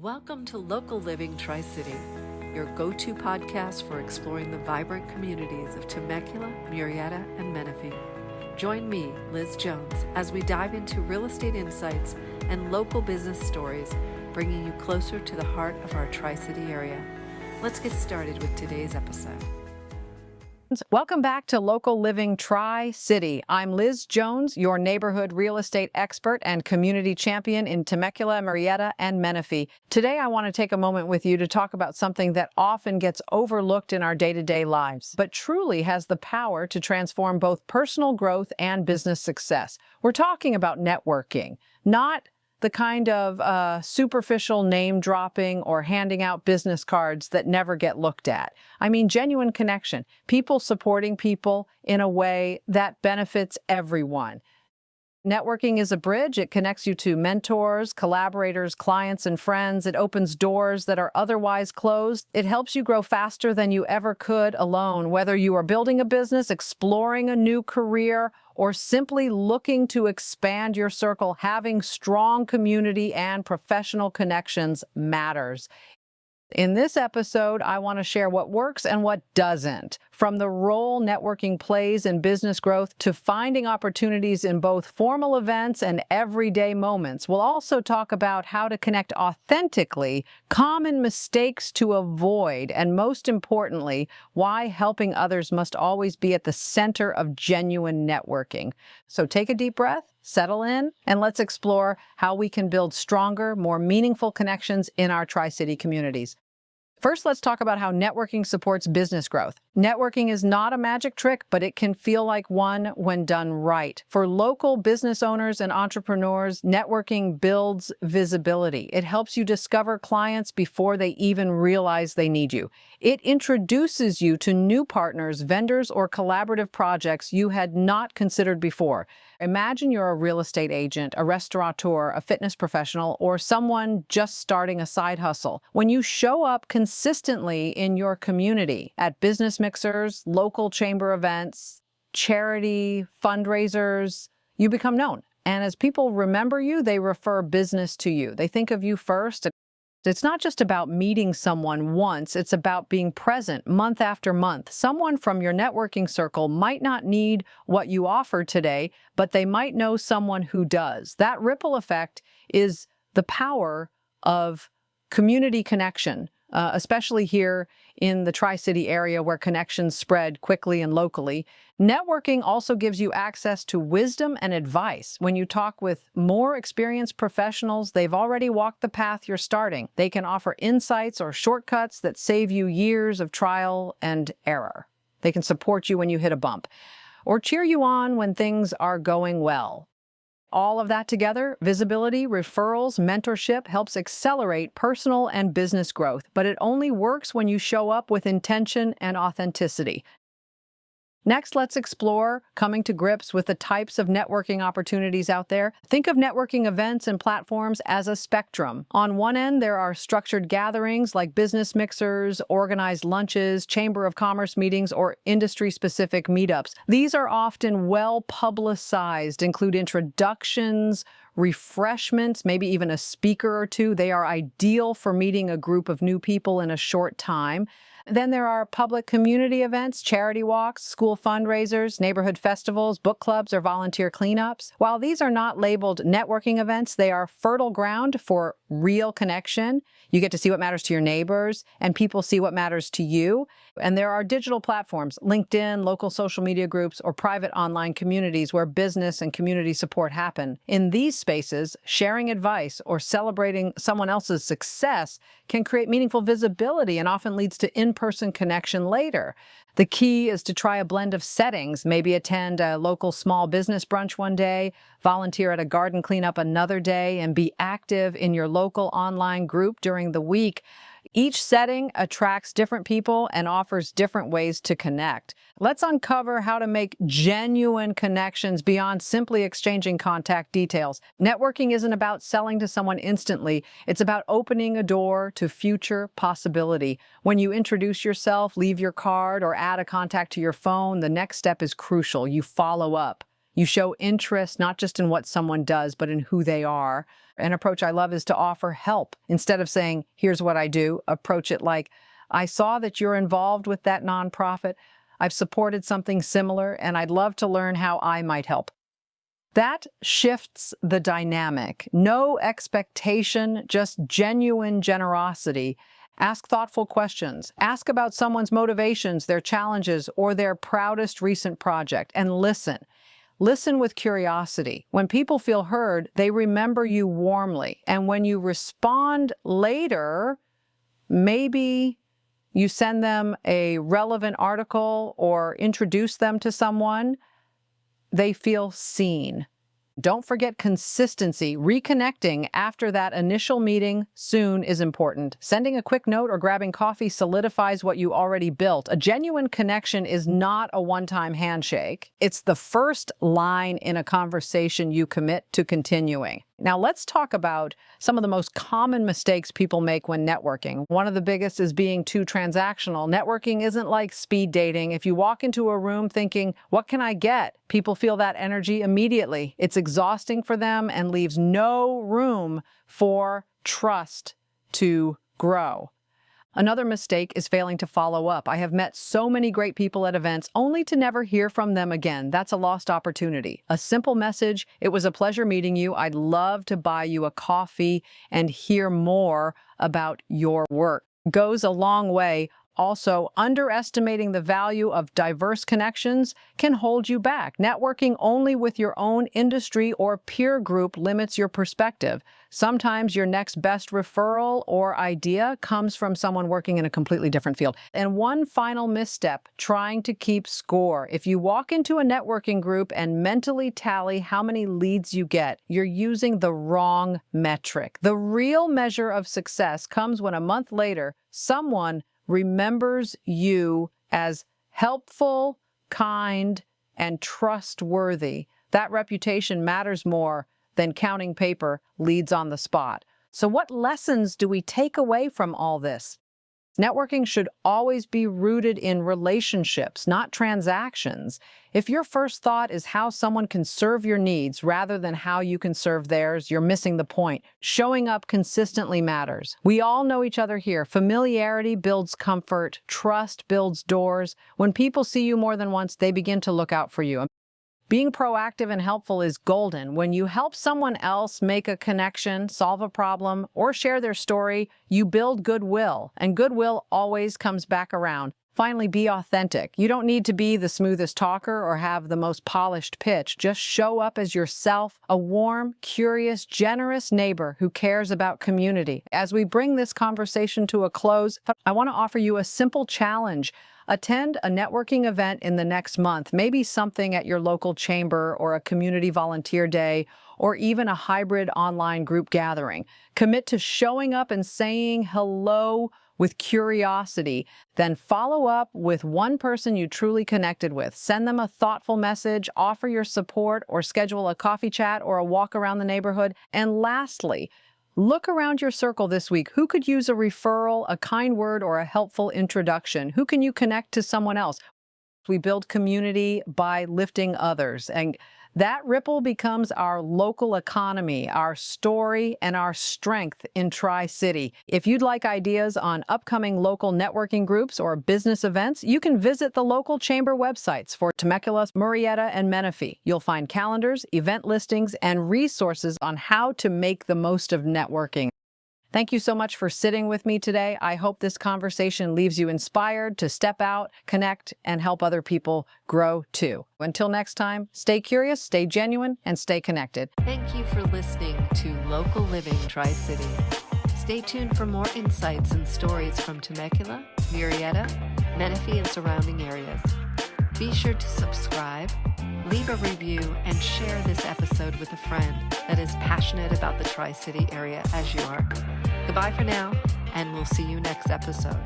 Welcome to Local Living Tri-City, your go-to podcast for exploring the vibrant communities of Temecula, Murrieta, and Menifee. Join me, Liz Jones, as we dive into real estate insights and local business stories, bringing you closer to the heart of our Tri-City area. Let's get started with today's episode. Welcome back to Local Living Tri-City. I'm Liz Jones, your neighborhood real estate expert and community champion in Temecula, Murrieta, and Menifee. Today, I want to take a moment with you to talk about something that often gets overlooked in our day-to-day lives, but truly has the power to transform both personal growth and business success. We're talking about networking, not the kind of superficial name dropping or handing out business cards that never get looked at. I mean, genuine connection, people supporting people in a way that benefits everyone. Networking is a bridge. It connects you to mentors, collaborators, clients, and friends. It opens doors that are otherwise closed. It helps you grow faster than you ever could alone, whether you are building a business, exploring a new career, or simply looking to expand your circle. Having strong community and professional connections matters. In this episode, I want to share what works and what doesn't, from the role networking plays in business growth to finding opportunities in both formal events and everyday moments. We'll also talk about how to connect authentically, common mistakes to avoid, and most importantly, why helping others must always be at the center of genuine networking. So take a deep breath, settle in, and let's explore how we can build stronger, more meaningful connections in our Tri-City communities. First, let's talk about how networking supports business growth. Networking is not a magic trick, but it can feel like one when done right. For local business owners and entrepreneurs, networking builds visibility. It helps you discover clients before they even realize they need you. It introduces you to new partners, vendors, or collaborative projects you had not considered before. Imagine you're a real estate agent, a restaurateur, a fitness professional, or someone just starting a side hustle. When you show up consistently in your community at business mixers, local chamber events, charity, fundraisers, you become known. And as people remember you, they refer business to you. They think of you first. It's not just about meeting someone once, it's about being present month after month. Someone from your networking circle might not need what you offer today, but they might know someone who does. That ripple effect is the power of community connection, especially here in the Tri-City area where connections spread quickly and locally. Networking also gives you access to wisdom and advice. When you talk with more experienced professionals, they've already walked the path you're starting. They can offer insights or shortcuts that save you years of trial and error. They can support you when you hit a bump or cheer you on when things are going well. All of that together, visibility, referrals, mentorship, helps accelerate personal and business growth, but it only works when you show up with intention and authenticity. Next, let's explore coming to grips with the types of networking opportunities out there. Think of networking events and platforms as a spectrum. On one end, there are structured gatherings like business mixers, organized lunches, chamber of commerce meetings, or industry-specific meetups. These are often well-publicized, include introductions, refreshments, maybe even a speaker or two. They are ideal for meeting a group of new people in a short time. Then there are public community events, charity walks, school fundraisers, neighborhood festivals, book clubs, or volunteer cleanups. While these are not labeled networking events, they are fertile ground for real connection. You get to see what matters to your neighbors, and people see what matters to you. And there are digital platforms, LinkedIn, local social media groups, or private online communities where business and community support happen. In these spaces, sharing advice or celebrating someone else's success can create meaningful visibility and often leads to in-person connection later. The key is to try a blend of settings, maybe attend a local small business brunch one day, volunteer at a garden cleanup another day, and be active in your local online group during the week. Each setting attracts different people and offers different ways to connect. Let's uncover how to make genuine connections beyond simply exchanging contact details. Networking isn't about selling to someone instantly. It's about opening a door to future possibility. When you introduce yourself, leave your card, or add a contact to your phone, the next step is crucial. You follow up. You show interest not just in what someone does, but in who they are. An approach I love is to offer help. Instead of saying, here's what I do, approach it like, I saw that you're involved with that nonprofit. I've supported something similar, and I'd love to learn how I might help. That shifts the dynamic. No expectation, just genuine generosity. Ask thoughtful questions. Ask about someone's motivations, their challenges, or their proudest recent project, and listen. Listen with curiosity. When people feel heard, they remember you warmly. And when you respond later, maybe you send them a relevant article or introduce them to someone, they feel seen. Don't forget consistency. Reconnecting after that initial meeting soon is important. Sending a quick note or grabbing coffee solidifies what you already built. A genuine connection is not a one-time handshake. It's the first line in a conversation you commit to continuing. Now let's talk about some of the most common mistakes people make when networking. One of the biggest is being too transactional. Networking isn't like speed dating. If you walk into a room thinking, what can I get? People feel that energy immediately. It's exhausting for them and leaves no room for trust to grow. Another mistake is failing to follow up. I have met so many great people at events only to never hear from them again. That's a lost opportunity. A simple message, it was a pleasure meeting you. I'd love to buy you a coffee and hear more about your work, goes a long way. Also, underestimating the value of diverse connections can hold you back. Networking only with your own industry or peer group limits your perspective. Sometimes your next best referral or idea comes from someone working in a completely different field. And one final misstep, trying to keep score. If you walk into a networking group and mentally tally how many leads you get, you're using the wrong metric. The real measure of success comes when a month later, someone remembers you as helpful, kind, and trustworthy. That reputation matters more than counting paper leads on the spot. So what lessons do we take away from all this? Networking should always be rooted in relationships, not transactions. If your first thought is how someone can serve your needs rather than how you can serve theirs, you're missing the point. Showing up consistently matters. We all know each other here. Familiarity builds comfort. Trust builds doors. When people see you more than once, they begin to look out for you. Being proactive and helpful is golden. When you help someone else make a connection, solve a problem, or share their story, you build goodwill, and goodwill always comes back around. Finally, be authentic. You don't need to be the smoothest talker or have the most polished pitch. Just show up as yourself, a warm, curious, generous neighbor who cares about community. As we bring this conversation to a close, I want to offer you a simple challenge. Attend a networking event in the next month, maybe something at your local chamber or a community volunteer day, or even a hybrid online group gathering. Commit to showing up and saying hello with curiosity. Then follow up with one person you truly connected with. Send them a thoughtful message, offer your support, or schedule a coffee chat or a walk around the neighborhood. And lastly, look around your circle this week. Who could use a referral, a kind word, or a helpful introduction? Who can you connect to someone else? We build community by lifting others, and that ripple becomes our local economy, our story, and our strength in Tri-City. If you'd like ideas on upcoming local networking groups or business events, you can visit the local chamber websites for Temecula, Murrieta, and Menifee. You'll find calendars, event listings, and resources on how to make the most of networking. Thank you so much for sitting with me today. I hope this conversation leaves you inspired to step out, connect, and help other people grow too. Until next time, stay curious, stay genuine, and stay connected. Thank you for listening to Local Living Tri-City. Stay tuned for more insights and stories from Temecula, Murrieta, Menifee, and surrounding areas. Be sure to subscribe, leave a review, and share this episode with a friend that is passionate about the Tri-City area as you are. Goodbye for now, and we'll see you next episode.